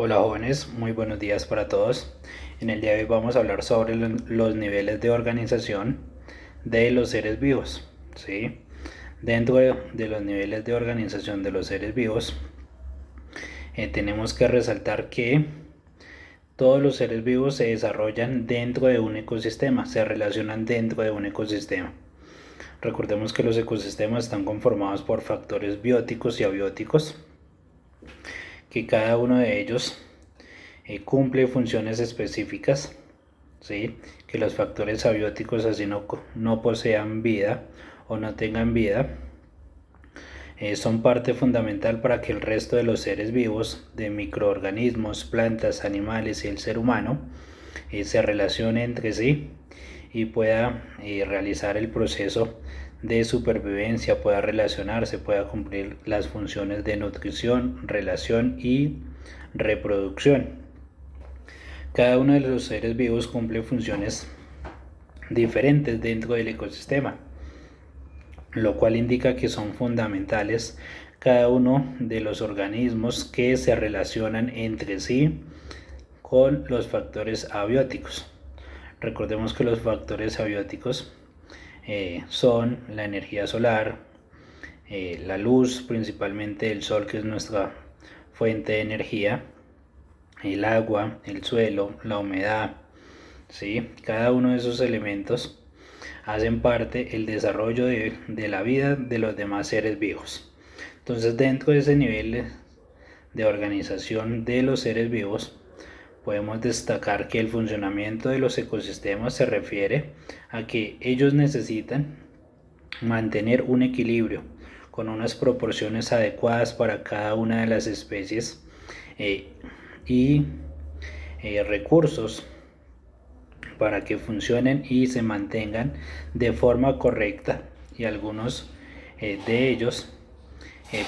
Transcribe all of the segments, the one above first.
Hola jóvenes, muy buenos días para todos. En el día de hoy vamos a hablar sobre los niveles de organización de los seres vivos. ¿Sí? Dentro de los niveles de organización de los seres vivos, tenemos que resaltar que todos los seres vivos se desarrollan dentro de un ecosistema, se relacionan dentro de un ecosistema. Recordemos que los ecosistemas están conformados por factores bióticos y abióticos, que cada uno de ellos cumple funciones específicas, ¿sí? Que los factores abióticos así no posean vida o no tengan vida, son parte fundamental para que el resto de los seres vivos, de microorganismos, plantas, animales y el ser humano, se relacione entre sí y pueda realizar el proceso de supervivencia, pueda relacionarse, pueda cumplir las funciones de nutrición, relación y reproducción. Cada uno de los seres vivos cumple funciones diferentes dentro del ecosistema, lo cual indica que son fundamentales cada uno de los organismos que se relacionan entre sí con los factores abióticos. Recordemos que los factores abióticos son la energía solar, la luz, principalmente el sol, que es nuestra fuente de energía, el agua, el suelo, la humedad, ¿sí? Cada uno de esos elementos hacen parte el desarrollo de la vida de los demás seres vivos. Entonces, dentro de ese nivel de organización de los seres vivos, podemos destacar que el funcionamiento de los ecosistemas se refiere a que ellos necesitan mantener un equilibrio con unas proporciones adecuadas para cada una de las especies y recursos para que funcionen y se mantengan de forma correcta, y algunos de ellos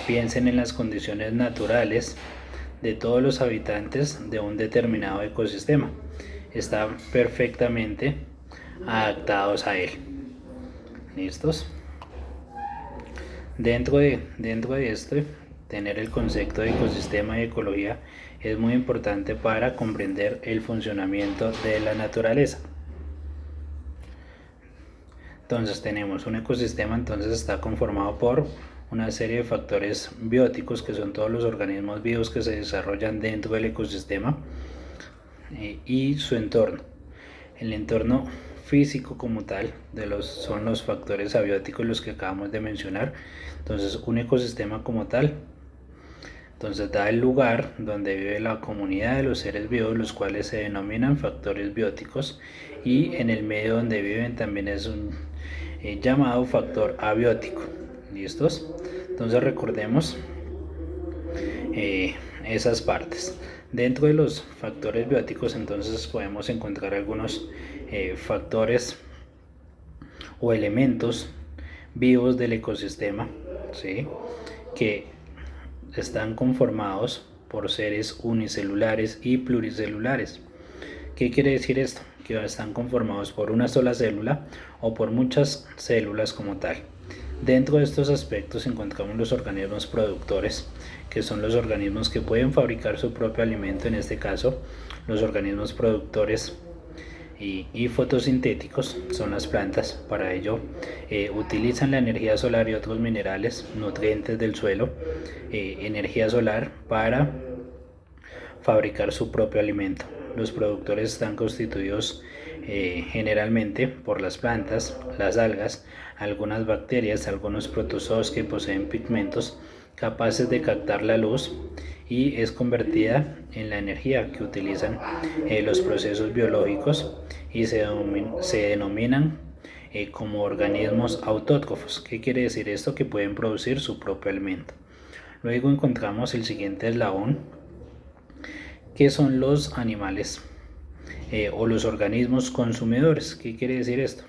piensen en las condiciones naturales de todos los habitantes de un determinado ecosistema. Están perfectamente adaptados a él. ¿Listos? Dentro de esto, tener el concepto de ecosistema y ecología es muy importante para comprender el funcionamiento de la naturaleza. Entonces tenemos un ecosistema, entonces está conformado por una serie de factores bióticos, que son todos los organismos vivos que se desarrollan dentro del ecosistema, y su entorno. El entorno físico como tal son los factores abióticos, los que acabamos de mencionar. Entonces un ecosistema como tal, entonces da el lugar donde vive la comunidad de los seres vivos, los cuales se denominan factores bióticos, y en el medio donde viven también es un llamado factor abiótico. ¿Listos? Entonces recordemos esas partes. Dentro de los factores bióticos entonces podemos encontrar algunos factores o elementos vivos del ecosistema, ¿sí? Que están conformados por seres unicelulares y pluricelulares. ¿Qué quiere decir esto? Que están conformados por una sola célula o por muchas células como tal. Dentro de estos aspectos encontramos los organismos productores, que son los organismos que pueden fabricar su propio alimento, en este caso los organismos productores y fotosintéticos son las plantas. Para ello utilizan la energía solar y otros minerales, nutrientes del suelo, energía solar para fabricar su propio alimento. Los productores están constituidos generalmente por las plantas, las algas, algunas bacterias, algunos protozoos que poseen pigmentos capaces de captar la luz, y es convertida en la energía que utilizan los procesos biológicos, y se denominan como organismos autótrofos. ¿Qué quiere decir esto? Que pueden producir su propio alimento. Luego encontramos el siguiente eslabón, que son los animales o los organismos consumidores. ¿Qué quiere decir esto?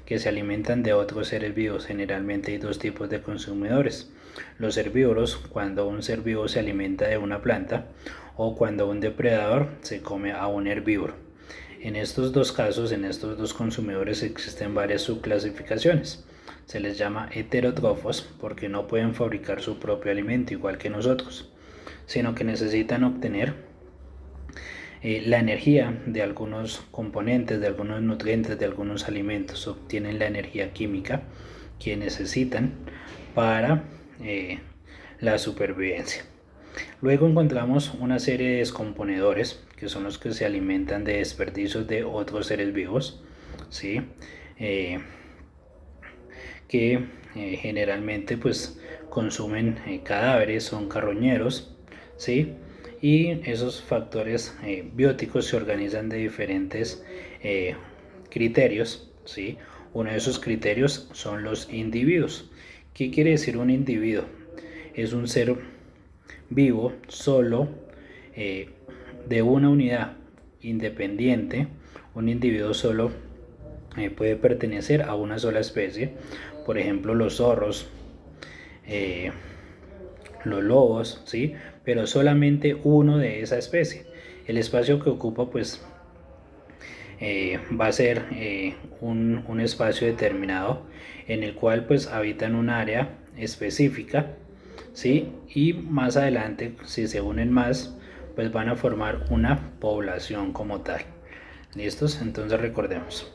Que se alimentan de otros seres vivos. Generalmente hay dos tipos de consumidores: los herbívoros, cuando un ser vivo se alimenta de una planta, o cuando un depredador se come a un herbívoro. En estos dos casos, en estos dos consumidores, existen varias subclasificaciones. Se les llama heterótrofos porque no pueden fabricar su propio alimento igual que nosotros, sino que necesitan obtener la energía de algunos componentes, de algunos nutrientes, de algunos alimentos, obtienen la energía química que necesitan para la supervivencia. Luego encontramos una serie de descomponedores, que son los que se alimentan de desperdicios de otros seres vivos, ¿sí? Que generalmente pues consumen cadáveres, son carroñeros, ¿sí? Y esos factores bióticos se organizan de diferentes criterios, ¿sí? Uno de esos criterios son los individuos. ¿Qué quiere decir un individuo? Es un ser vivo solo de una unidad independiente. Un individuo solo puede pertenecer a una sola especie. Por ejemplo, los zorros, los lobos, ¿sí? Pero solamente uno de esa especie. El espacio que ocupa pues va a ser un espacio determinado en el cual pues habita en un área específica, ¿sí? Y más adelante, si se unen más, pues van a formar una población como tal. ¿Listos? Entonces recordemos.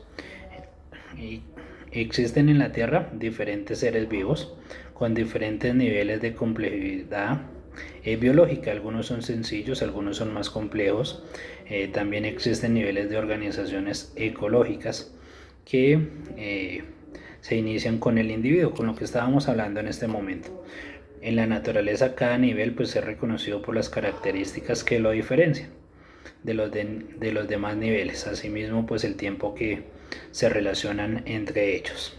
Existen en la Tierra diferentes seres vivos con diferentes niveles de complejidad biológica. Algunos son sencillos, algunos son más complejos. También existen niveles de organizaciones ecológicas que se inician con el individuo, con lo que estábamos hablando en este momento. En la naturaleza cada nivel pues es reconocido por las características que lo diferencian de los demás niveles. Asimismo pues el tiempo que se relacionan entre ellos.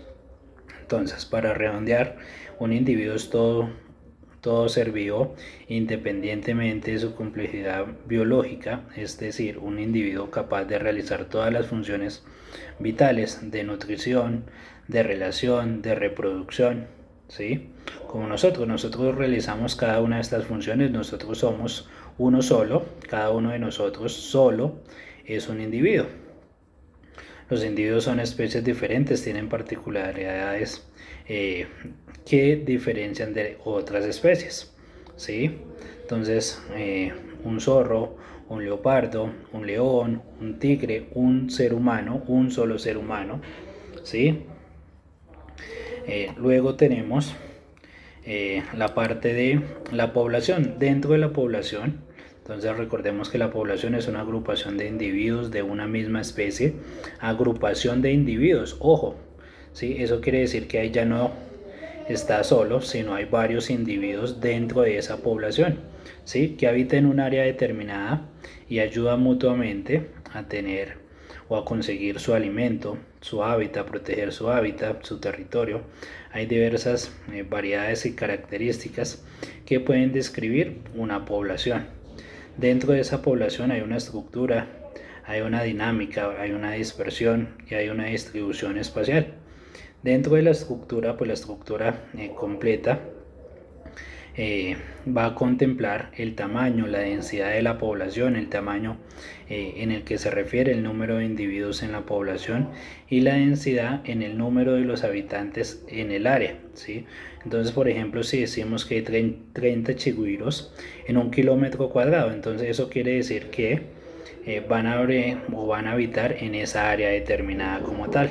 Entonces, para redondear, un individuo es todo ser vivo independientemente de su complejidad biológica, es decir, un individuo capaz de realizar todas las funciones vitales de nutrición, de relación, de reproducción, ¿sí? Como nosotros realizamos cada una de estas funciones, nosotros somos uno solo, cada uno de nosotros solo es un individuo. Los individuos son especies diferentes, tienen particularidades que diferencian de otras especies, ¿sí? Entonces, un zorro, un leopardo, un león, un tigre, un ser humano, un solo ser humano, ¿sí? Luego tenemos la parte de la población. Dentro de la población, entonces recordemos que la población es una agrupación de individuos de una misma especie. Agrupación de individuos, ojo, ¿sí? Eso quiere decir que ahí ya no está solo, sino hay varios individuos dentro de esa población, ¿sí? Que habitan en un área determinada y ayudan mutuamente a tener o a conseguir su alimento, su hábitat, proteger su hábitat, su territorio. Hay diversas variedades y características que pueden describir una población. Dentro de esa población hay una estructura, hay una dinámica, hay una dispersión y hay una distribución espacial. Dentro de la estructura, pues la estructura completa va a contemplar el tamaño, la densidad de la población, el tamaño en el que se refiere el número de individuos en la población y la densidad en el número de los habitantes en el área, ¿sí? Entonces, por ejemplo, si decimos que hay 30 chigüiros en 1 kilómetro cuadrado, entonces eso quiere decir que van a habitar en esa área determinada como tal.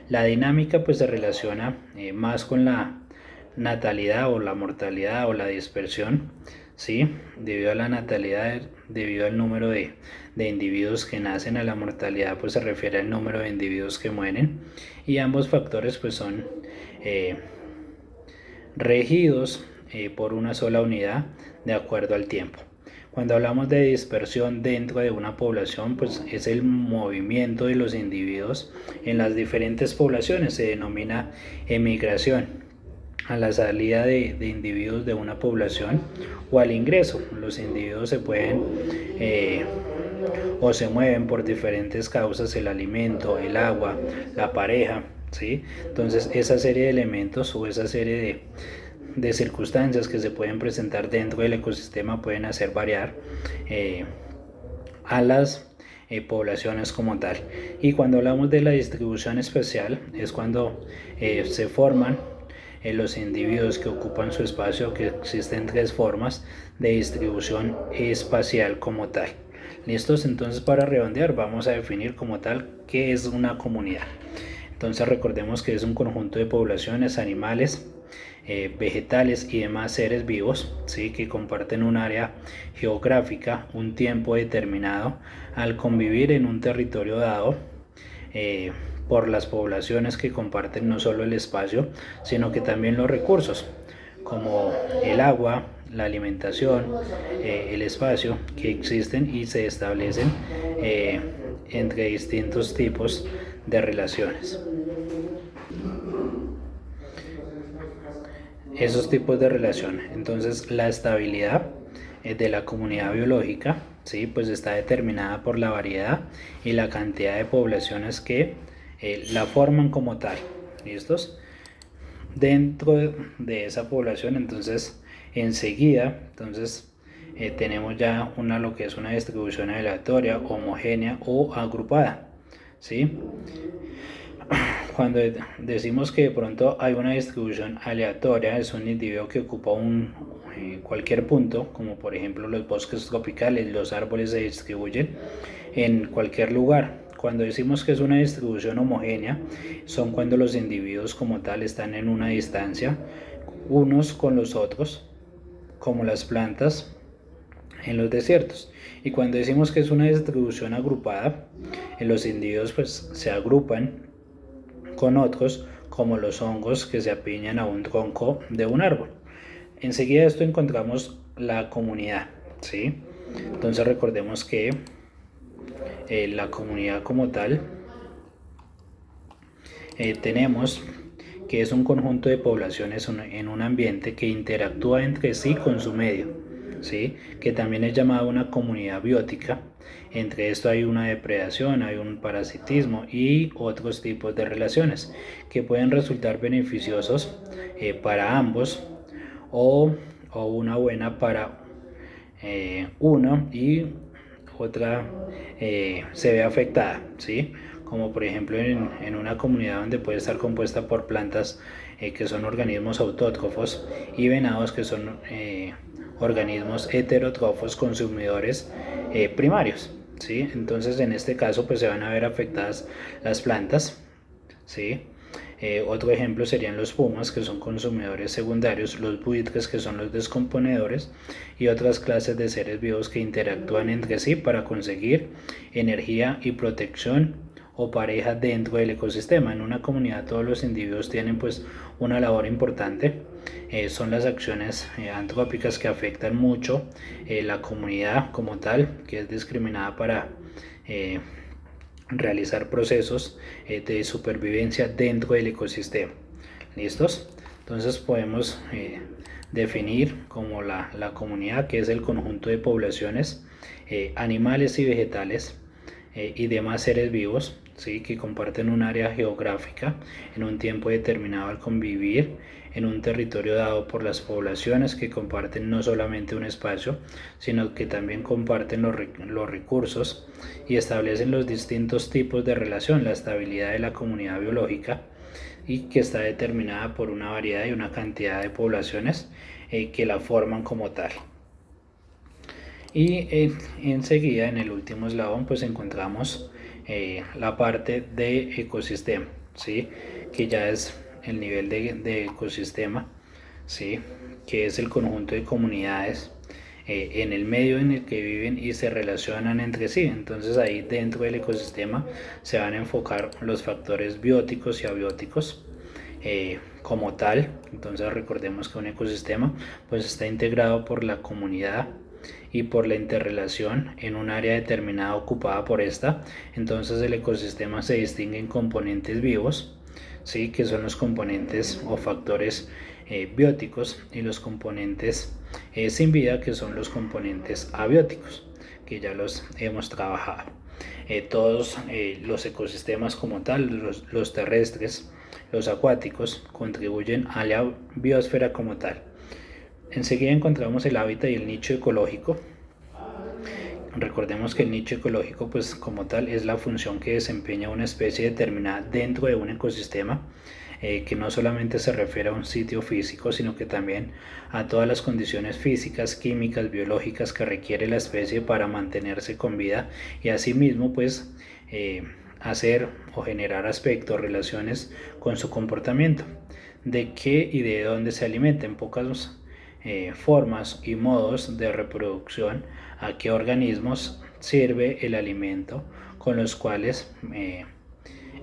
La dinámica pues se relaciona más con la natalidad o la mortalidad o la dispersión, ¿sí? Debido a la natalidad, debido al número de individuos que nacen, a la mortalidad pues se refiere al número de individuos que mueren, y ambos factores pues son regidos por una sola unidad de acuerdo al tiempo. Cuando hablamos de dispersión dentro de una población, pues es el movimiento de los individuos en las diferentes poblaciones, se denomina emigración. A la salida de individuos de una población o al ingreso, los individuos se pueden o se mueven por diferentes causas: el alimento, el agua, la pareja, ¿sí? Entonces esa serie de elementos o esa serie de circunstancias que se pueden presentar dentro del ecosistema pueden hacer variar a las poblaciones como tal. Y cuando hablamos de la distribución espacial es cuando se forman los individuos que ocupan su espacio, que existen 3 formas de distribución espacial como tal. ¿Listos? Entonces, para redondear vamos a definir como tal qué es una comunidad. Entonces recordemos que es un conjunto de poblaciones, animales, vegetales y demás seres vivos, ¿sí? Que comparten un área geográfica, un tiempo determinado, al convivir en un territorio dado, eh, por las poblaciones que comparten no solo el espacio, sino que también los recursos, como el agua, la alimentación, el espacio, que existen y se establecen entre distintos tipos de relaciones. Esos tipos de relación. Entonces, la estabilidad de la comunidad biológica, ¿sí? Pues está determinada por la variedad y la cantidad de poblaciones que la forman como tal. ¿Listos? Dentro de esa población, entonces, enseguida, tenemos ya lo que es una distribución aleatoria, homogénea o agrupada, ¿sí? Cuando decimos que de pronto hay una distribución aleatoria, es un individuo que ocupa cualquier punto, como por ejemplo los bosques tropicales, los árboles se distribuyen en cualquier lugar. Cuando decimos que es una distribución homogénea, son cuando los individuos como tal están en una distancia unos con los otros, como las plantas en los desiertos. Y cuando decimos que es una distribución agrupada, los individuos pues se agrupan con otros, como los hongos que se apiñan a un tronco de un árbol. Enseguida de esto encontramos la comunidad, ¿sí? Entonces recordemos que la comunidad como tal tenemos que es un conjunto de poblaciones en un ambiente que interactúa entre sí con su medio, ¿sí? Que también es llamada una comunidad biótica. Entre esto hay una depredación, hay un parasitismo y otros tipos de relaciones que pueden resultar beneficiosos para ambos o una buena para uno y otra se ve afectada, ¿sí? Como por ejemplo en una comunidad donde puede estar compuesta por plantas que son organismos autótrofos y venados que son organismos heterótrofos consumidores primarios, ¿sí? Entonces en este caso pues se van a ver afectadas las plantas, ¿sí? Otro ejemplo serían los pumas, que son consumidores secundarios, los buitres, que son los descomponedores, y otras clases de seres vivos que interactúan entre sí para conseguir energía y protección o pareja dentro del ecosistema. En una comunidad todos los individuos tienen pues una labor importante. Son las acciones antrópicas que afectan mucho la comunidad como tal, que es discriminada para realizar procesos de supervivencia dentro del ecosistema. ¿Listos? Entonces podemos definir como la comunidad, que es el conjunto de poblaciones animales y vegetales y demás seres vivos, ¿sí? Que comparten un área geográfica en un tiempo determinado al convivir en un territorio dado por las poblaciones que comparten no solamente un espacio, sino que también comparten los recursos y establecen los distintos tipos de relación, la estabilidad de la comunidad biológica, y que está determinada por una variedad y una cantidad de poblaciones que la forman como tal. Y enseguida en el último eslabón pues encontramos la parte de ecosistema, ¿sí? Que ya es el nivel de ecosistema, ¿sí? Que es el conjunto de comunidades en el medio en el que viven y se relacionan entre sí. Entonces ahí dentro del ecosistema se van a enfocar los factores bióticos y abióticos como tal. Entonces recordemos que un ecosistema pues está integrado por la comunidad y por la interrelación en un área determinada ocupada por esta. Entonces el ecosistema se distingue en componentes vivos, ¿sí? Que son los componentes o factores bióticos, y los componentes sin vida, que son los componentes abióticos, que ya los hemos trabajado. Todos los ecosistemas como tal, los terrestres, los acuáticos, contribuyen a la biosfera como tal. Enseguida encontramos el hábitat y el nicho ecológico. Recordemos que el nicho ecológico pues como tal es la función que desempeña una especie determinada dentro de un ecosistema. que no solamente se refiere a un sitio físico, sino que también a todas las condiciones físicas, químicas, biológicas que requiere la especie para mantenerse con vida y asimismo pues hacer o generar aspectos, relaciones con su comportamiento, de qué y de dónde se alimenta, en pocas formas y modos de reproducción, a qué organismos sirve el alimento con los cuales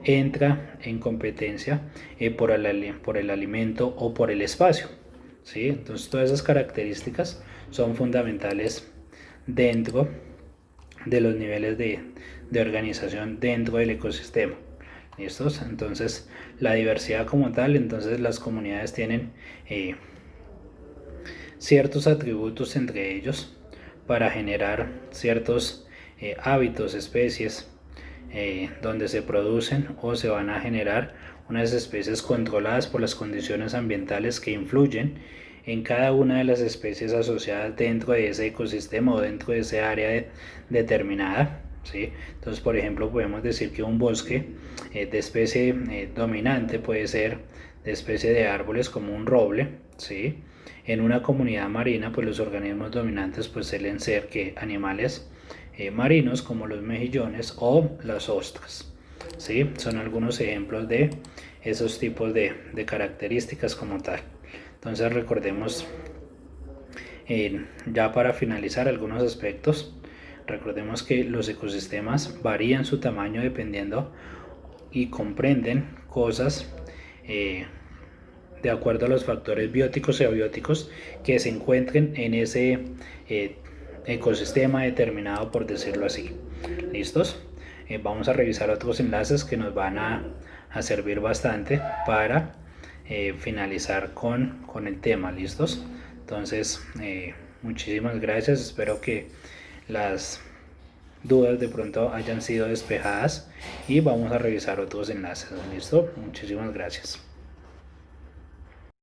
entra en competencia por el alimento o por el espacio. ¿Sí? Entonces todas esas características son fundamentales dentro de los niveles de organización dentro del ecosistema. ¿Listos? Entonces la diversidad como tal, entonces las comunidades tienen ciertos atributos entre ellos para generar ciertos hábitos, especies, donde se producen o se van a generar unas especies controladas por las condiciones ambientales que influyen en cada una de las especies asociadas dentro de ese ecosistema o dentro de ese área determinada. ¿Sí? Entonces, por ejemplo, podemos decir que un bosque de especie dominante puede ser de especie de árboles como un roble. ¿Sí? En una comunidad marina, pues los organismos dominantes pues suelen ser que animales marinos como los mejillones o las ostras. ¿Sí? Son algunos ejemplos de esos tipos de características como tal. Entonces recordemos, ya para finalizar algunos aspectos, recordemos que los ecosistemas varían su tamaño dependiendo y comprenden cosas de acuerdo a los factores bióticos y abióticos que se encuentren en ese ecosistema determinado, por decirlo así. ¿Listos? Vamos a revisar otros enlaces que nos van a servir bastante para finalizar con el tema. ¿Listos? Entonces, muchísimas gracias. Espero que las dudas de pronto hayan sido despejadas y vamos a revisar otros enlaces. ¿Listo? Muchísimas gracias.